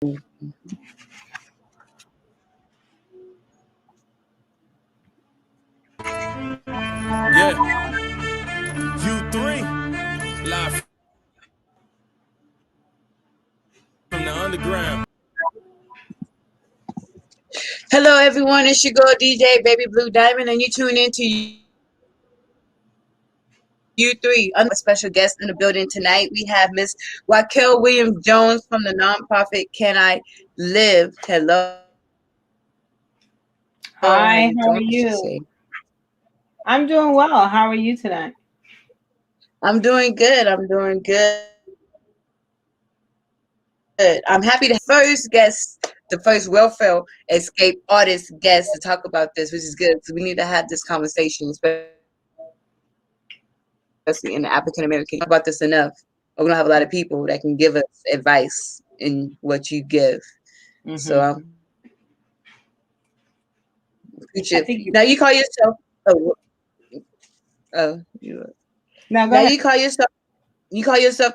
Yeah, U3, live from the underground. Hello, everyone. It's your girl DJ Baby Blue Diamond, and you tune in to U3. A special guest in the building tonight. We have Miss Racquel Williams Jones from the nonprofit Can I Live? Hello, how Hi, you how are doing? you? I'm doing well. How are you tonight? I'm doing good. I'm doing good. I'm happy to first guest, the first welfare escape artist guest to talk about this, which is good. So we need to have this conversation, especially in the African American. About this enough. We don't have a lot of people that can give us advice in what you give. So I think you. now you call yourself. You. Now go Now ahead. you call yourself. You call yourself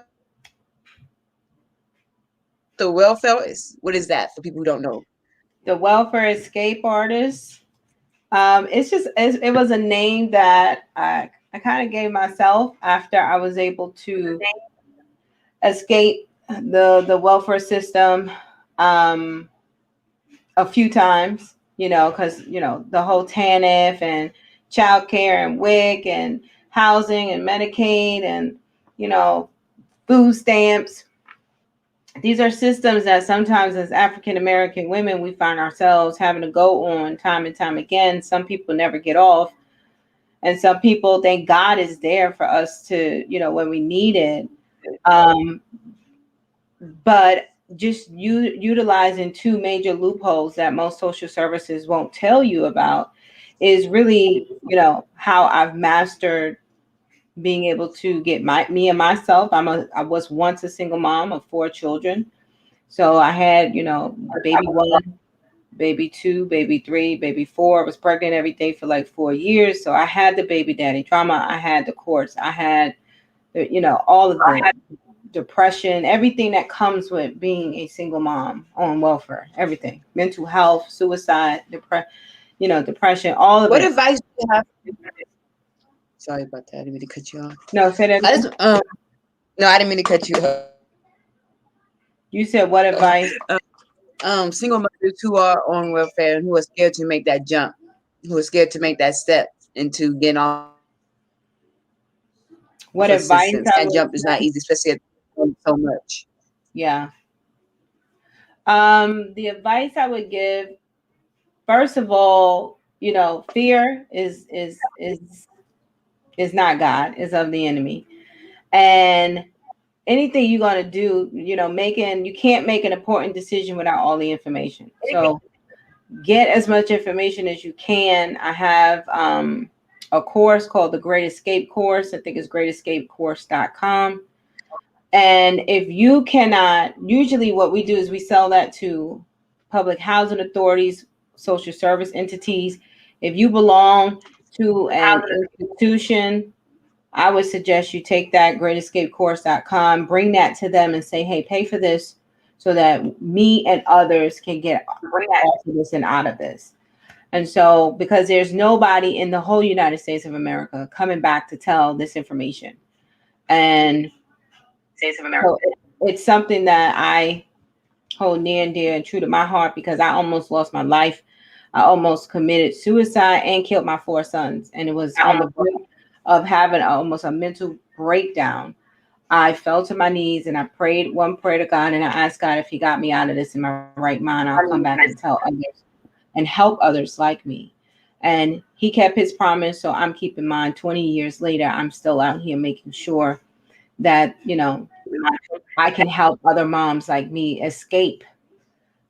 the welfare. What is that for people who don't know? The welfare escape artist. It was a name that I kind of gave myself after I was able to escape the welfare system a few times. Because the whole TANF and child care and WIC and housing and Medicaid and you know food stamps. These are systems that sometimes as African American women we find ourselves having to go on time and time again. Some people never get off, and some people thank God is there for us to, when we need it. Um, but just utilizing two major loopholes that most social services won't tell you about is really, how I've mastered being able to get me and myself. I was once a single mom of 4 children. So I had, baby 1, baby 2, baby 3, baby 4. I was pregnant every day for like 4 years. So I had the baby daddy trauma. I had the courts. I had, all of the depression, everything that comes with being a single mom on welfare, everything, mental health, suicide, depression, all of What it. advice do you have? Sorry about that. I didn't mean to cut you off. No, say that I again. just no, I didn't mean to cut you off. You said what advice? Single mothers who are on welfare and who are scared to make that jump, who are scared to make that step into getting off What advice assistance. I That would jump is not easy, especially at so much. Yeah. The advice I would give, first of all, fear is not God, is of the enemy. And anything you're gonna do, you can't make an important decision without all the information. So get as much information as you can. I have a course called the Great Escape Course. I think it's greatescapecourse.com. And if you cannot, usually what we do is we sell that to public housing authorities, social service entities. If you belong to an institution, I would suggest you take that greatescapecourse.com, bring that to them and say, hey, pay for this so that me and others can get off of this and out of this. And so, because there's nobody in the whole United States of America coming back to tell this information. And so it's something that I hold near and dear and true to my heart because I almost lost my life. I almost committed suicide and killed my 4 sons. And it was on the brink of having almost a mental breakdown. I fell to my knees and I prayed one prayer to God and I asked God if he got me out of this in my right mind, I'll come back and tell others and help others like me. And he kept his promise. So I'm keeping mine. 20 years later, I'm still out here making sure that, I can help other moms like me escape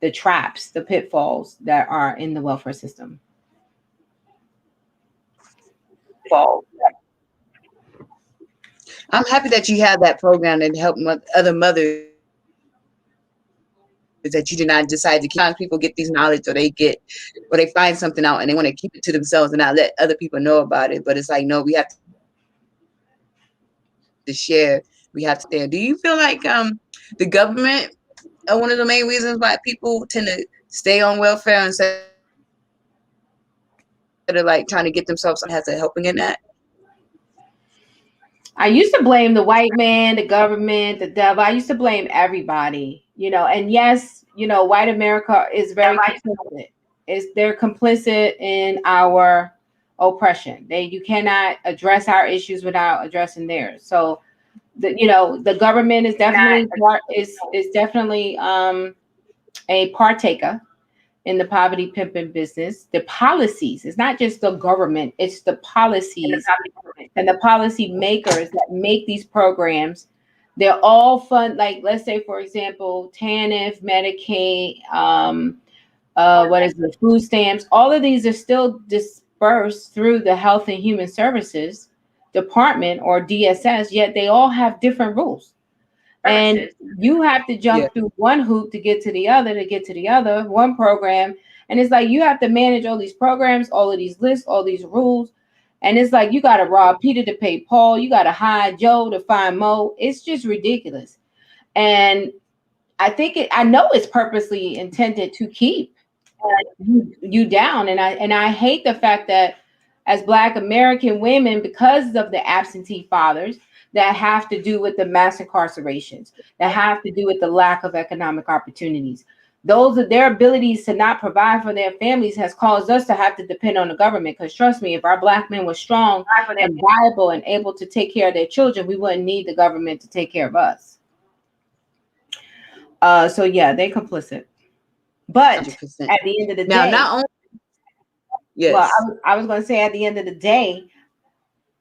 the traps, the pitfalls that are in the welfare system. I'm happy that you have that program that help other mothers that you did not decide to keep. Sometimes people get these knowledge or they find something out and they want to keep it to themselves and not let other people know about it. But it's like, no, we have to share. We have to stand. Do you feel like the government one of the main reasons why people tend to stay on welfare instead of like trying to get themselves out of poverty has a helping in that? I used to blame the white man, the government, the devil. I used to blame everybody, and yes, white America is very complicit. They're complicit in our oppression. You cannot address our issues without addressing theirs. So the government is definitely is definitely a partaker in the poverty pimping business. The policies, it's not just the government, it's the policies and the policy makers that make these programs. They're all fund, like let's say for example, TANF, Medicaid, what is the food stamps, all of these are still dispersed through the Health and Human Services Department or DSS, yet they all have different rules. And you have to jump through one hoop to get to the other, one program. And it's like you have to manage all these programs, all of these lists, all these rules. And it's like you got to rob Peter to pay Paul. You got to hire Joe to find Mo. It's just ridiculous. And I know it's purposely intended to keep you down. And I hate the fact that as Black American women, because of the absentee fathers that have to do with the mass incarcerations, that have to do with the lack of economic opportunities, those are their abilities to not provide for their families has caused us to have to depend on the government. Because trust me, if our Black men were strong and viable and able to take care of their children, we wouldn't need the government to take care of us. So yeah, they're complicit. But 100%. At the end of the day, not only yes. Well, I was going to say at the end of the day,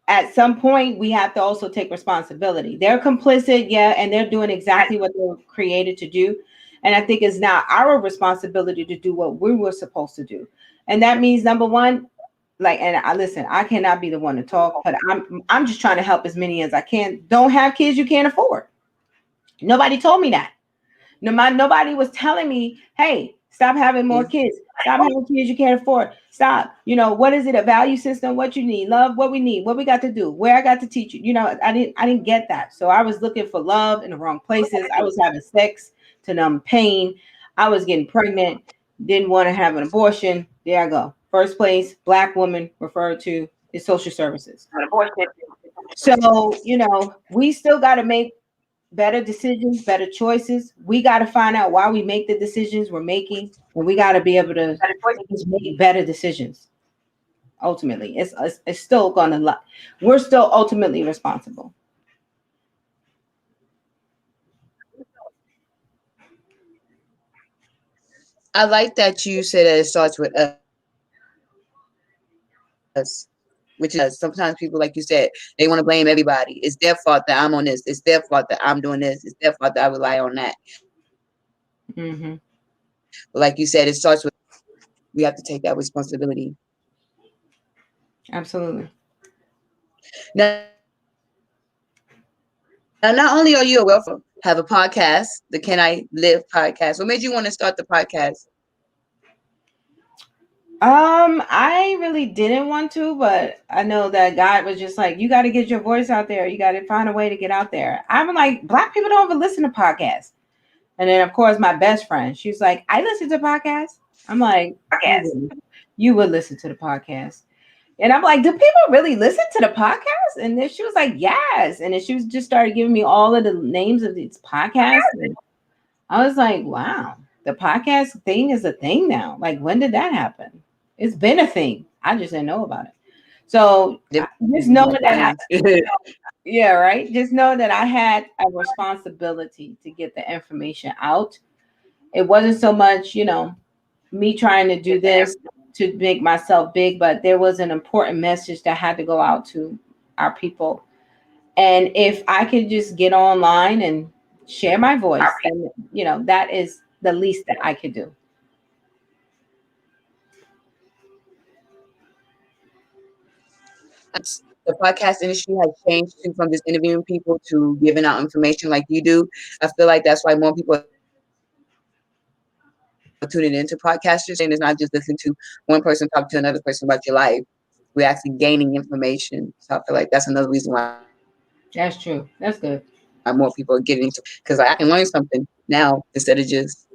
at some point we have to also take responsibility. They're complicit, yeah, and they're doing exactly what they were created to do. And I think it's now our responsibility to do what we were supposed to do. And that means number one, listen, I cannot be the one to talk, but I'm just trying to help as many as I can. Don't have kids you can't afford. Nobody told me that. Nobody was telling me, hey, stop having more kids. Stop having kids you can't afford. Stop. What is it? A value system? What you need? Love? What we need? What we got to do? Where I got to teach you? I didn't get that. So I was looking for love in the wrong places. I was having sex to numb pain. I was getting pregnant. Didn't want to have an abortion. There I go. First place, Black woman referred to is social services. So, we still got to make better decisions, better choices. We got to find out why we make the decisions we're making, and we got to be able to make better decisions. Ultimately, it's still gonna. We're still ultimately responsible. I like that you said that it starts with us, which is sometimes people, like you said, they want to blame everybody. It's their fault that I'm on this. It's their fault that I'm doing this. It's their fault that I rely on that. Mm-hmm. But like you said, it starts with we have to take that responsibility. Absolutely. Now, not only are you a welfare, have a podcast, the Can I Live podcast. What made you want to start the podcast? I really didn't want to, but I know that God was just like, you got to get your voice out there. You got to find a way to get out there. I'm like, Black people don't even listen to podcasts. And then, of course, my best friend, she's like, I listen to podcasts. I'm like, you would listen to the podcast. And I'm like, do people really listen to the podcast? And then she was like, yes. And then she was just started giving me all of the names of these podcasts. And I was like, wow, the podcast thing is a thing now. Like, when did that happen? It's been a thing. I just didn't know about it. So just know that yeah, right. Just know that I had a responsibility to get the information out. It wasn't so much, me trying to do this to make myself big, but there was an important message that had to go out to our people. And if I could just get online and share my voice, then, that is the least that I could do. The podcast industry has changed from just interviewing people to giving out information like you do. I feel like that's why more people are tuning into podcasters, and it's not just listening to one person talk to another person about your life. We're actually gaining information. So I feel like that's another reason why That's true. That's good. more people are getting into, because I can learn something now instead of just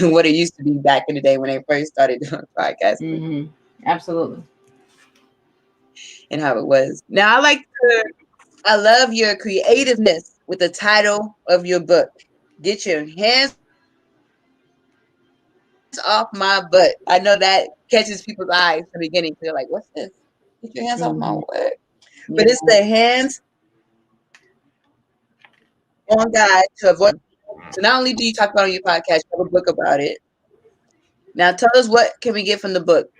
what it used to be back in the day when they first started doing podcasts. Mm-hmm. Absolutely. And how it was. Now I love your creativeness with the title of your book. Get your hands off my butt. I know that catches people's eyes from the beginning. They're like, what's this? Get your hands off my Mm-hmm. butt. Yeah. But it's the hands on guide to avoid. So not only do you talk about it on your podcast, you have a book about it. Now tell us, what can we get from the book?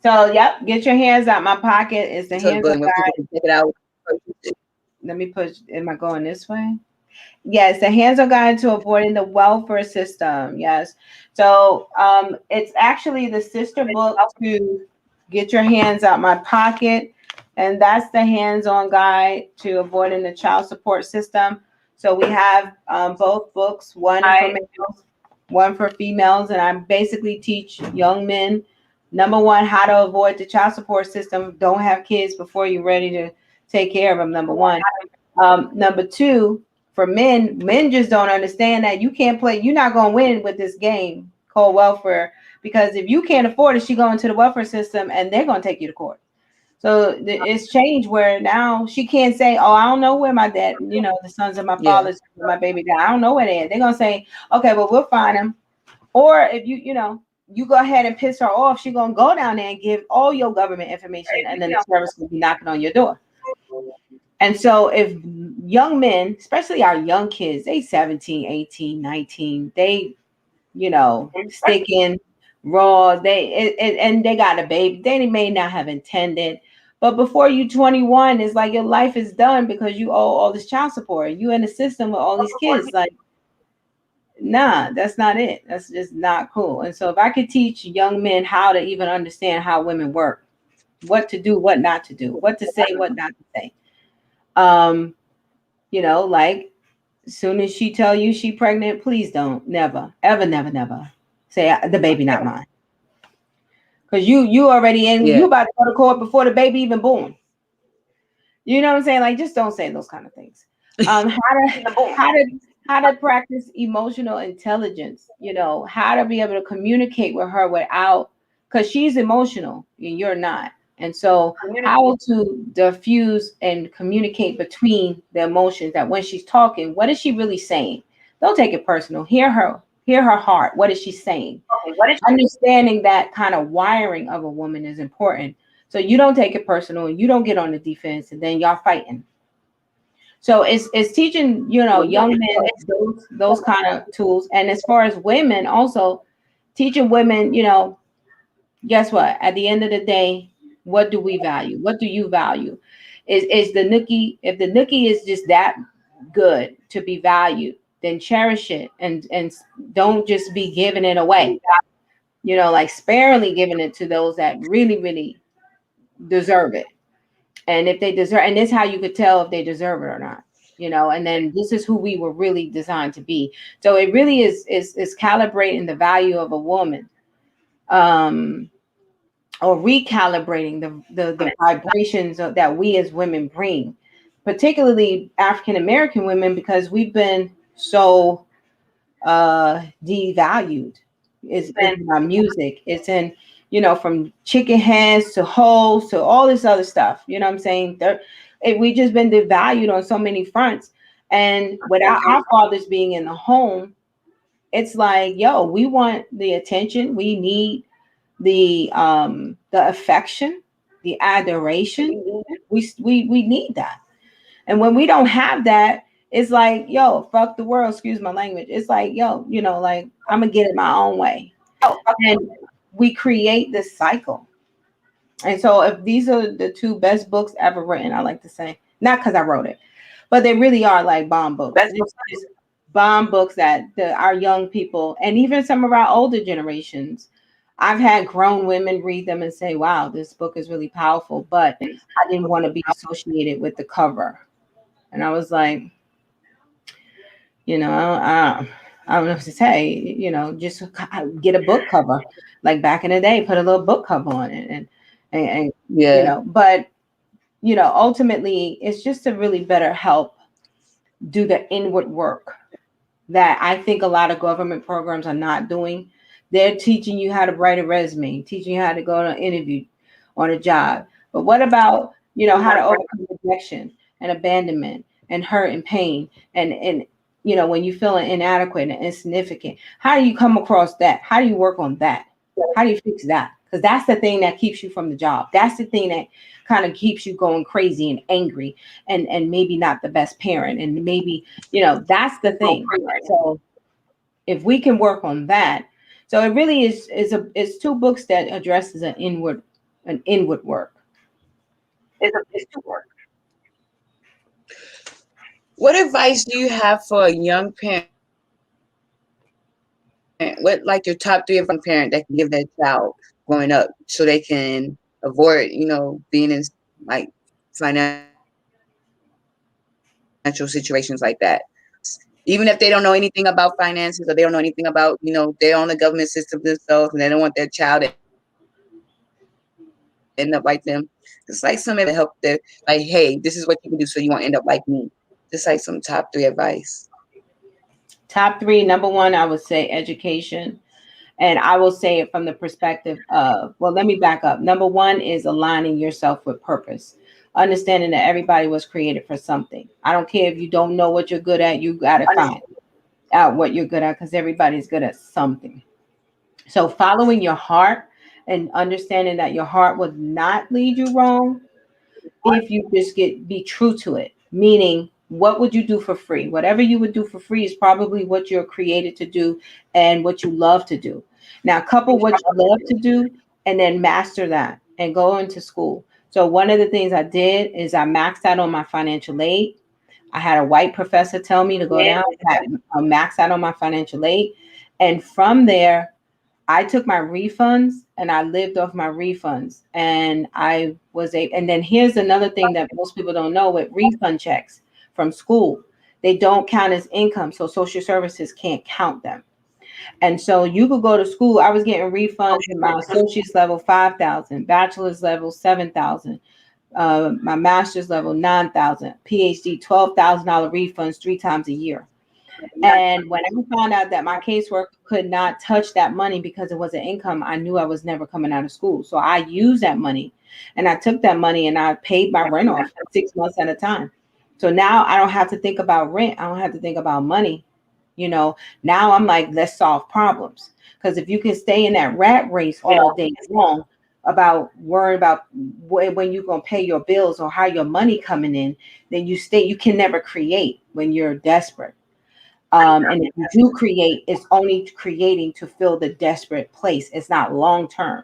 So, yep, get your hands out my pocket. It's the To the hands book on where people guide. can check it out. Let me push. Am I going this way? Yes, the hands-on guide to avoiding the welfare system. Yes. So it's actually the sister book to Get Your Hands Out My Pocket. And that's the hands-on guide to avoiding the child support system. So we have both books, one for males, one for females. And I basically teach young men, number one, how to avoid the child support system. Don't have kids before you're ready to take care of them, number one. Number two, for men just don't understand that you can't play. You're not going to win with this game called welfare, because if you can't afford it, she go into the welfare system and they're going to take you to court. So it's changed where now she can't say, oh, I don't know where my dad, the sons of my fathers, my baby dad, I don't know where they are. They're going to say, okay, well, we'll find them. Or if you go ahead and piss her off, she's going to go down there and give all your government information, and then the service will be knocking on your door. And so if young men, especially our young kids, they 17, 18, 19, they, sticking raw, and they got a baby. They may not have intended, but before you 21, it's like your life is done because you owe all this child support. You in the system with all these kids. Like, nah, that's not it. That's just not cool. And so if I could teach young men how to even understand how women work, what to do, what not to do, what to say, what not to say. Like, as soon as she tell you she pregnant, please don't, never, ever, never say the baby not mine. Because you already in, you about to go to court before the baby even born. You know what I'm saying? Like, just don't say those kind of things. How to practice emotional intelligence, how to be able to communicate with her without, because she's emotional and you're not. And so how to diffuse and communicate between the emotions, that when she's talking, what is she really saying? Don't take it personal. Hear her heart. What is she saying? Understanding that kind of wiring of a woman is important. So you don't take it personal and you don't get on the defense and then y'all fighting. So it's teaching, young men those kind of tools. And as far as women, also teaching women, guess what? At the end of the day, what do we value? What do you value? Is the nookie, if the nookie is just that good to be valued, then cherish it and don't just be giving it away. Like sparingly giving it to those that really, really deserve it. And if they deserve, and this is how you could tell if they deserve it or not, and then this is who we were really designed to be. So it really is calibrating the value of a woman. Or recalibrating the vibrations that we as women bring, particularly African American women, because we've been so devalued. It's in our music. It's in, from chicken heads to hoes to all this other stuff. You know what I'm saying? We just been devalued on so many fronts. And without our fathers being in the home, it's like, yo, we want the attention. We need the affection, the adoration. We need that. And when we don't have that, it's like, yo, fuck the world, excuse my language. It's like, yo, like, I'm gonna get it my own way. And we create this cycle. And so if these are the two best books ever written, I like to say, not because I wrote it, but they really are like bomb books. It's bomb books that our young people, and even some of our older generations, I've had grown women read them and say, wow, this book is really powerful, but I didn't want to be associated with the cover. And I was like, I don't know what to say, just get a book cover. Like back in the day, put a little book cover on it. And but, ultimately it's just to really better help do the inward work that I think a lot of government programs are not doing. They're teaching you how to write a resume, teaching you how to go to an interview on a job. But what about, how to overcome rejection and abandonment and hurt and pain and when you feel inadequate and insignificant? How do you come across that? How do you work on that? How do you fix that? Because that's the thing that keeps you from the job. That's the thing that kind of keeps you going crazy and angry and maybe not the best parent. And maybe, that's the thing. So if we can work on that. So it really it's two books that addresses an inward work. It's two work. What advice do you have for a young parent? What, like, your top three of a parent that can give their child growing up so they can avoid, being in like financial situations like that? Even if they don't know anything about finances or they don't know anything about, they're on the government system themselves and they don't want their child to end up like them. It's like somebody to help them, like, hey, this is what you can do so you won't end up like me. Just like some top three advice. Top three, number one, I would say education. And I will say it from the perspective of, well, let me back up. Number one is aligning yourself with purpose, understanding that everybody was created for something. I don't care if you don't know what you're good at, you got to find out what you're good at because everybody's good at something. So following your heart and understanding that your heart would not lead you wrong if you just be true to it. Meaning, what would you do for free? Whatever you would do for free is probably what you're created to do and what you love to do. Now, couple what you love to do and then master that and go into school. So one of the things I did is I maxed out on my financial aid. I had a white professor tell me to go down. I maxed out on my financial aid. And from there, I took my refunds and I lived off my refunds. And and then here's another thing that most people don't know with refund checks from school. They don't count as income. So social services can't count them. And so you could go to school. I was getting refunds in my associate's level, 5,000, bachelor's level, 7,000, my master's level, 9,000, PhD, $12,000 refunds 3 times a year. And when I found out that my caseworker could not touch that money because it was an income, I knew I was never coming out of school. So I used that money and I took that money and I paid my rent off for 6 months at a time. So now I don't have to think about rent. I don't have to think about money. Now I'm like, let's solve problems. Because if you can stay in that rat race all day long about worrying about when you're going to pay your bills or how your money coming in, then you can never create when you're desperate. And if you do create, it's only creating to fill the desperate place. It's not long term.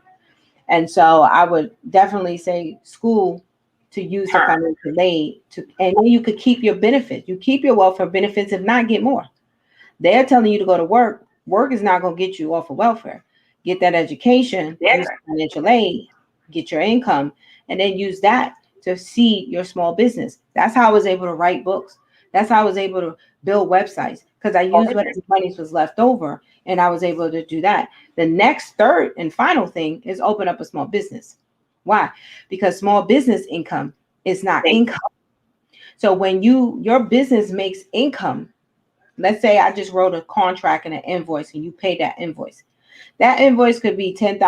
And so I would definitely say school to use the financial aid and then you could keep your benefits. You keep your welfare benefits, if not get more. They're telling you to go to work. Work is not going to get you off of welfare. Get that education, use financial aid, get your income, and then use that to seed your small business. That's how I was able to write books. That's how I was able to build websites because I used what money was left over and I was able to do that. The next, third, and final thing is open up a small business. Why? Because small business income is not income. So when your business makes income, let's say I just wrote a contract and an invoice and you pay that invoice. That invoice could be $10,000,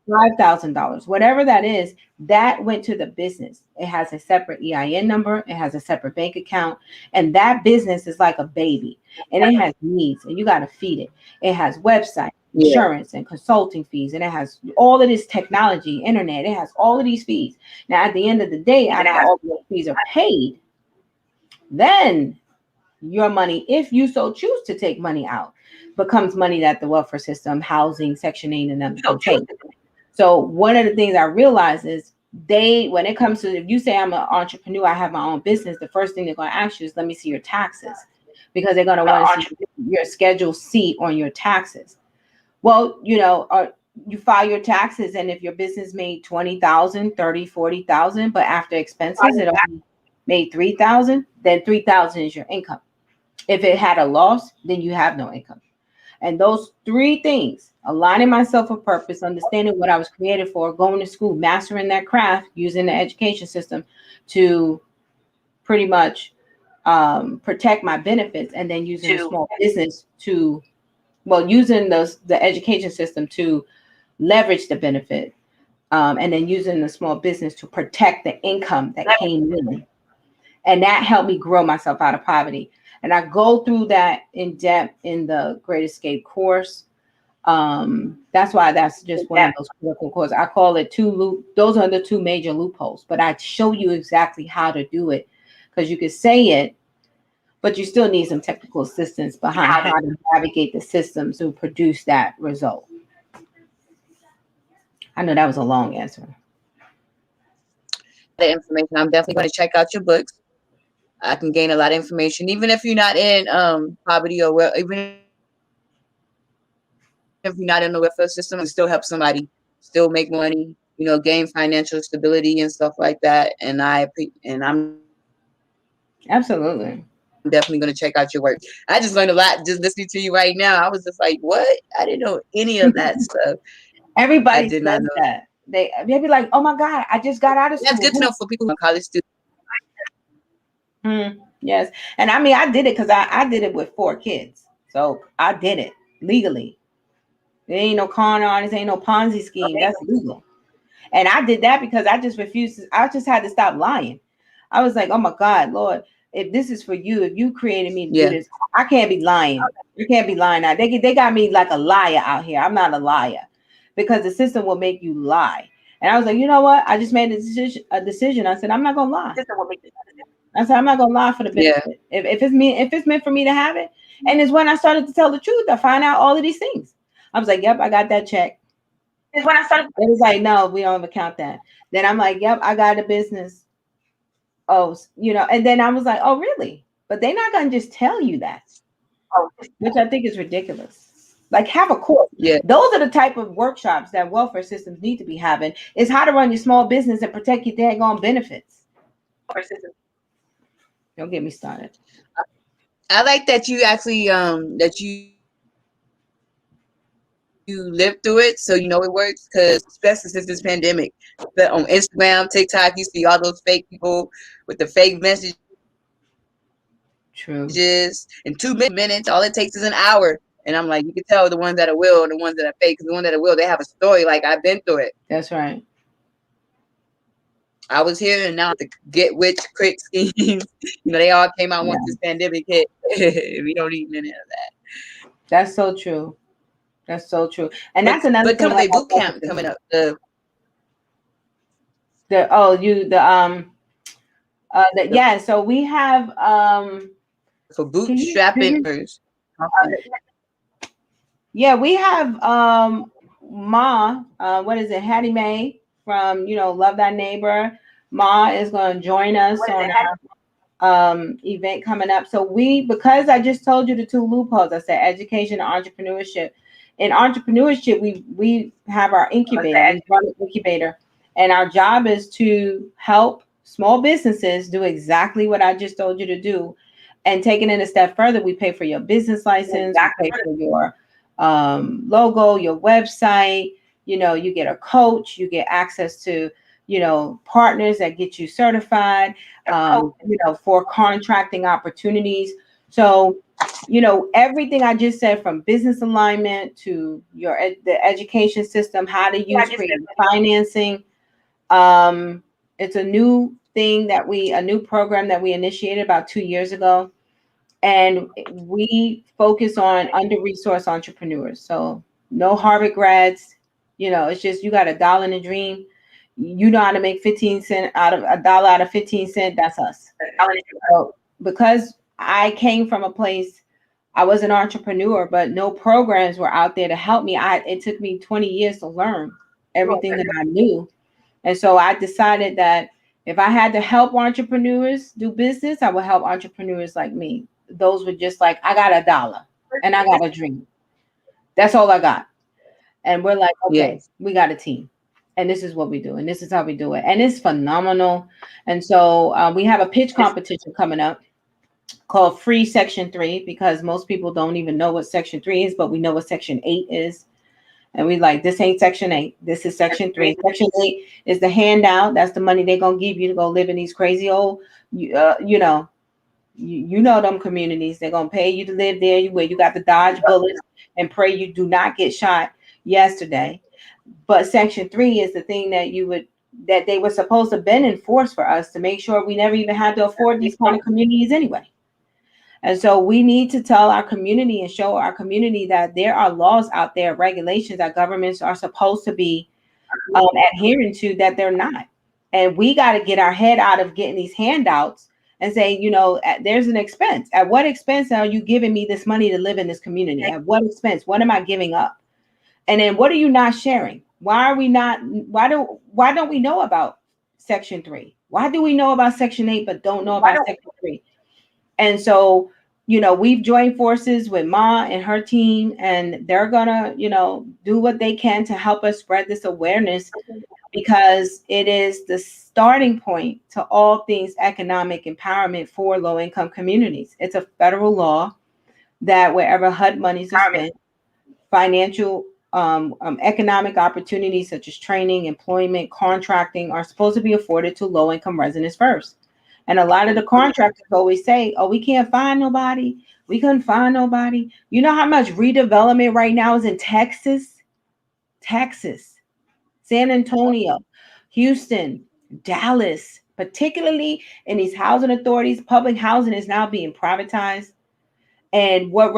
$5,000, whatever that is, that went to the business. It has a separate EIN number. It has a separate bank account. And that business is like a baby and it has needs and you got to feed it. It has website, insurance and consulting fees. And it has all of this technology, internet. It has all of these fees. Now, at the end of the day, after all of those fees are paid, then your money, if you so choose to take money out, becomes money that the welfare system, housing, Section 8, and them can take. So one of the things I realize is when it comes to, if you say I'm an entrepreneur, I have my own business, the first thing they're going to ask you is, let me see your taxes, because they're going to want to see your Schedule C on your taxes. Well, you file your taxes, and if your business made 20,000, 30, 40,000, but after expenses, it only made 3,000, then 3,000 is your income. If it had a loss, then you have no income. And those 3 things, aligning myself with purpose, understanding what I was created for, going to school, mastering that craft, using the education system to pretty much protect my benefits, and then using a small business to, well, using the education system to leverage the benefit, and then using the small business to protect the income that came in. And that helped me grow myself out of poverty. And I go through that in depth in the Great Escape course. That's why that's just one of those critical courses. I call it those are the two major loopholes, but I show you exactly how to do it, because you can say it, but you still need some technical assistance behind how to navigate the systems to produce that result. I know that was a long answer. The information. I'm definitely going to check out your books. I can gain a lot of information, even if you're not in poverty, or well, even if you're not in the welfare system, you still help somebody, still make money, gain financial stability and stuff like that. And I'm Absolutely definitely going to check out your work. I just learned a lot just listening to you right now. I was just like, what? I didn't know any of that stuff. Everybody did not says know. that. They be like, oh my God, I just got out of school. That's good to know for people who are college students. Yes. And I mean, I did it because I did it with 4 kids. So I did it legally. There ain't no con artist, ain't no Ponzi scheme. That's legal. And I did that because I just refused. I just had to stop lying. I was like, oh my God, Lord, if this is for you, if you created me to do this, I can't be lying. You can't be lying out. They got me like a liar out here. I'm not a liar, because the system will make you lie. And I was like, you know what? I just made a decision. I said, I'm not gonna lie. I said, I'm not gonna lie for the benefit. If it's meant for me to have it. And it's when I started to tell the truth, I found out all of these things. I was like, yep, I got that check. It's when I started. It was like, no, we don't even count that. Then I'm like, yep, I got a business. Oh, and then I was like, oh, really? But they're not gonna just tell you that. Which I think is ridiculous. Like, have a course. Yeah. Those are the type of workshops that welfare systems need to be having, is how to run your small business and protect your daggone benefits. Don't get me started. I like that you actually that you lived through it, so you know it works, because especially since this pandemic, but on Instagram, TikTok, you see all those fake people with the fake messages. True. In 2 minutes, all it takes is an hour. And I'm like, you can tell the ones that are real and the ones that are fake, because the ones that are real, they have a story. Like, I've been through it. That's right. I was here, and now the get rich quick schemes, they all came out once this pandemic hit. We don't need any of that. That's so true. That's so true. And that's another thing. But boot camp coming up. So we have for bootstrapping. Yeah, we have what is it, Hattie Mae from Love Thy Neighbor. Ma is going to join us on our event coming up. So because I just told you the 2 loopholes, I said education and entrepreneurship. In entrepreneurship, we have our incubator, and our job is to help small businesses do exactly what I just told you to do. And taking it a step further, we pay for your business license, we pay for your logo, your website. You get a coach, you get access to partners that get you certified, for contracting opportunities. So everything I just said, from business alignment to the education system, how to use creative financing. It's a new program that we initiated about 2 years ago, and we focus on under-resourced entrepreneurs. So no Harvard grads, it's just, you got $1 in a dream. You know how to make 15 cents out of $1 out of 15 cents. That's us. So because I came from a place, I was an entrepreneur, but no programs were out there to help me. It took me 20 years to learn everything that I knew. And so I decided that if I had to help entrepreneurs do business, I would help entrepreneurs like me. Those were just like, I got $1 and I got a dream. That's all I got. And we're like, okay, we got a team. And this is what we do. And this is how we do it. And it's phenomenal. And so we have a pitch competition coming up called Free Section 3, because most people don't even know what Section 3 is, but we know what Section 8 is. And we like, this ain't Section 8. This is Section 3. Section 8 is the handout. That's the money they're going to give you to go live in these crazy old, You know them communities. They're gonna pay you to live there where you got to dodge bullets and pray you do not get shot yesterday. But Section 3 is the thing that they were supposed to been enforced for us to make sure we never even had to afford these kind of communities anyway. And so we need to tell our community and show our community that there are laws out there, regulations that governments are supposed to be adhering to, that they're not. And we got to get our head out of getting these handouts and say, there's an expense. At what expense are you giving me this money to live in this community? At what expense? What am I giving up? And then what are you not sharing? Why don't we know about Section 3? Why do we know about Section 8 but don't know about Section 3? And so, we've joined forces with Ma and her team, and they're gonna, do what they can to help us spread this awareness, because it is the starting point to all things economic empowerment for low-income communities. It's a federal law that wherever HUD monies are spent, financial economic opportunities such as training, employment, contracting are supposed to be afforded to low-income residents first. And a lot of the contractors always say, oh, we can't find nobody. We couldn't find nobody. You know how much redevelopment right now is in Texas, San Antonio, Houston, Dallas, particularly in these housing authorities. Public housing is now being privatized. And what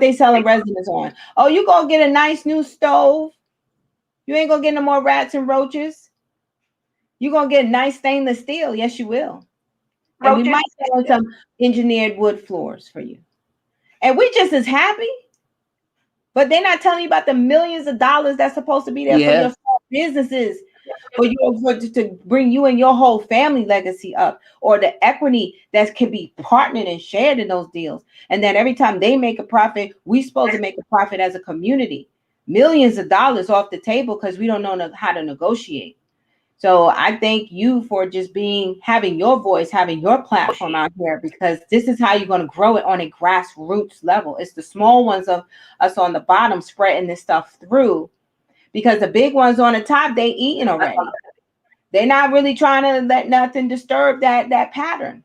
they selling residents on? Oh, you gonna get a nice new stove. You ain't gonna get no more rats and roaches. You gonna get nice stainless steel. Yes, you will. And we might have some engineered wood floors for you. And we just as happy. But they're not telling you about the millions of dollars that's supposed to be there for your small businesses, to bring you and your whole family legacy up, or the equity that can be partnered and shared in those deals. And then every time they make a profit, we supposed to make a profit as a community. Millions of dollars off the table because we don't know how to negotiate. So I thank you for just having your voice, having your platform out here, because this is how you're going to grow it on a grassroots level. It's the small ones of us on the bottom spreading this stuff through, because the big ones on the top, they eating already. They're not really trying to let nothing disturb that pattern.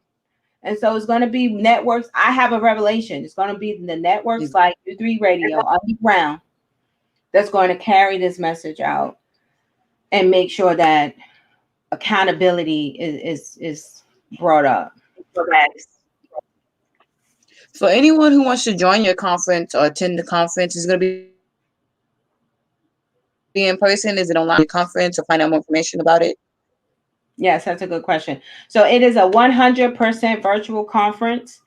And so it's going to be networks. I have a revelation. It's going to be the networks like U3 Radio, Underground, that's going to carry this message out and make sure that accountability is brought up. So anyone who wants to join your conference or attend the conference is going to be in person? Is it online conference, or find out more information about it? Yes, that's a good question. So it is a 100% virtual conference,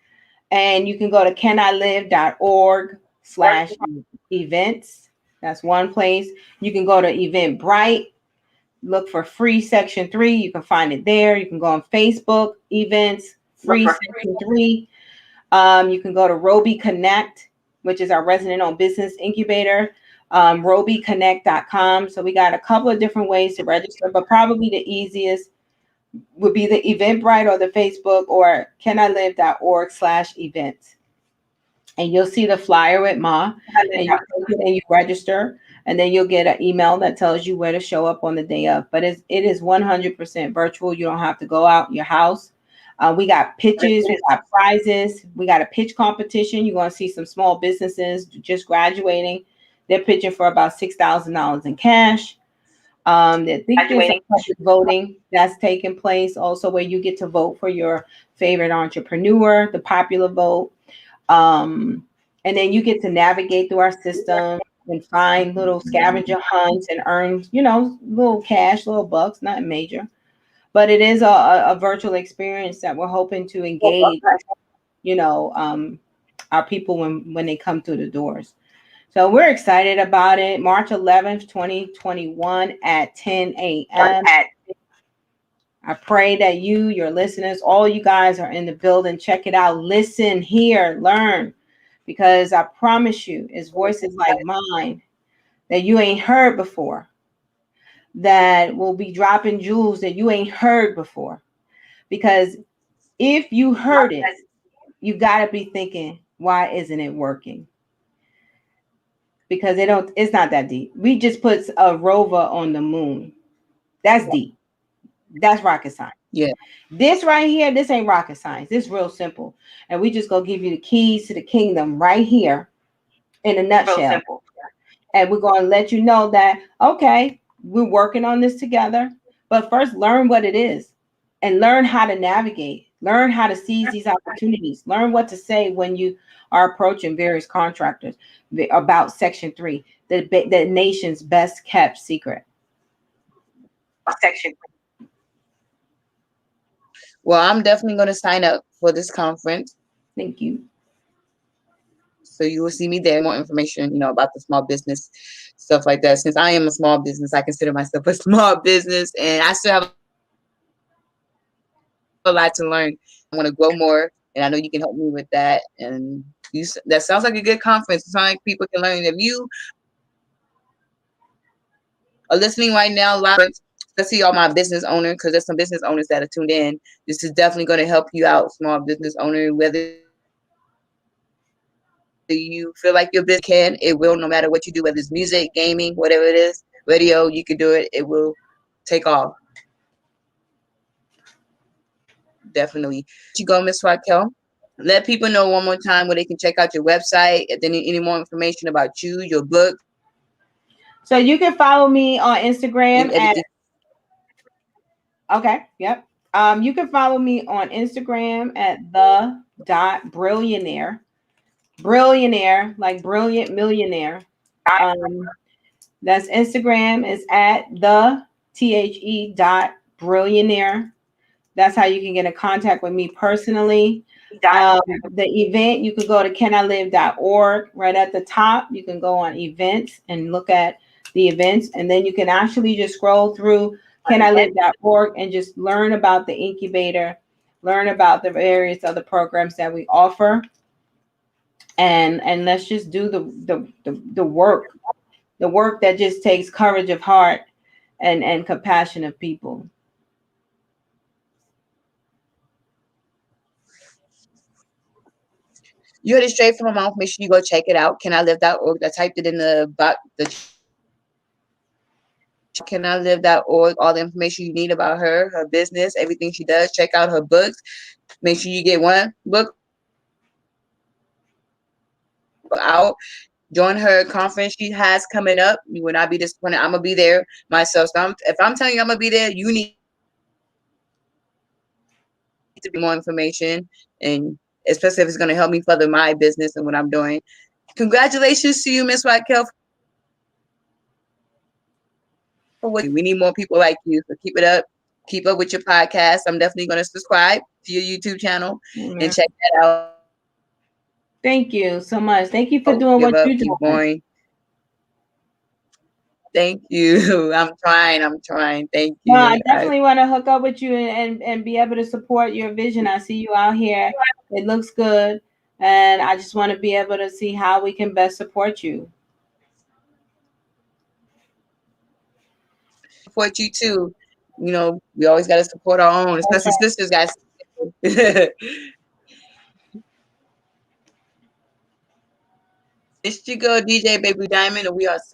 and you can go to canilive.org/events. That's one place. You can go to Eventbrite, look for free Section 3. You can find it there. You can go on Facebook events, free Section 3. You can go to Roby Connect, which is our resident-owned business incubator, robyconnect.com. So we got a couple of different ways to register, but probably the easiest would be the Eventbrite or the Facebook or canilive.org/events. And you'll see the flyer with Ma, and you register, and then you'll get an email that tells you where to show up on the day of. But it is 100% virtual. You don't have to go out your house. We got pitches, we got prizes, we got a pitch competition. You're going to see some small businesses just graduating. They're pitching for about $6,000 in cash. There's public voting that's taking place also, where you get to vote for your favorite entrepreneur, the popular vote. And then you get to navigate through our system and find little scavenger hunts and earn, little cash, little bucks, not major. But it is a virtual experience that we're hoping to engage, our people when they come through the doors. So we're excited about it. March 11th, 2021 at 10 a.m. I pray that your listeners, all you guys are in the building. Check it out. Listen, hear, learn, because I promise you, it's voices like mine that you ain't heard before, that will be dropping jewels that you ain't heard before. Because if you heard it, you got to be thinking, why isn't it working? Because it's not that deep. We just put a rover on the moon. That's deep. That's rocket science. Yeah. This right here, this ain't rocket science. This is real simple. And we just gonna give you the keys to the kingdom right here in a nutshell. And we're gonna let you know that, okay, we're working on this together. But first, learn what it is and learn how to navigate, learn how to seize these opportunities, learn what to say when you are approaching various contractors about Section 3, the nation's best kept secret. Well, I'm definitely going to sign up for this conference. Thank you. So you will see me there. More information, about the small business stuff like that. Since I am a small business, I consider myself a small business, and I still have a lot to learn. I want to grow more, and I know you can help me with that. And that sounds like a good conference. It sounds like people can learn. If you are listening right now, especially all my business owners, because there's some business owners that are tuned in. This is definitely going to help you out, small business owner, whether you feel like your business can, it will, no matter what you do, whether it's music, gaming, whatever it is, radio, you can do it. It will take off. Definitely. You go, Miss Racquel. Let people know one more time where they can check out your website, and then any more information about you, your book. So you can follow me on Instagram at okay, yep. You can follow me on Instagram at the.brillianaire. Brillianaire, like brilliant millionaire. That's Instagram is at the.brillianaire. That's how you can get in contact with me personally. The event, you could go to canilive.org. Right at the top, you can go on events and look at the events, and then you can actually just scroll through canilive.org and just learn about the incubator, learn about the various other programs that we offer, and let's just do the work that just takes courage of heart and compassion of people. You heard it straight from my mouth. Make sure you go check it out. canilive.org. I typed it in the box. Canilive.org. All the information you need about her business, everything she does. Check out her books. Make sure you get one book out. Join her conference she has coming up. You will not be disappointed. I'm gonna be there myself. So if I'm telling you I'm gonna be there, you need to be more information, and especially if it's gonna help me further my business and what I'm doing. Congratulations to you, Miss Racquel. We need more people like you. So keep it up. Keep up with your podcast. I'm definitely gonna subscribe to your YouTube channel and check that out. Thank you so much. Thank you for doing what you're doing. Going. Thank you. I'm trying. Thank you. No, I definitely want to hook up with you and be able to support your vision. I see you out here. It looks good. And I just want to be able to see how we can best support you. Support you too. We always got to support our own, especially sisters, guys. It's your girl, DJ Baby Diamond, and we are signing.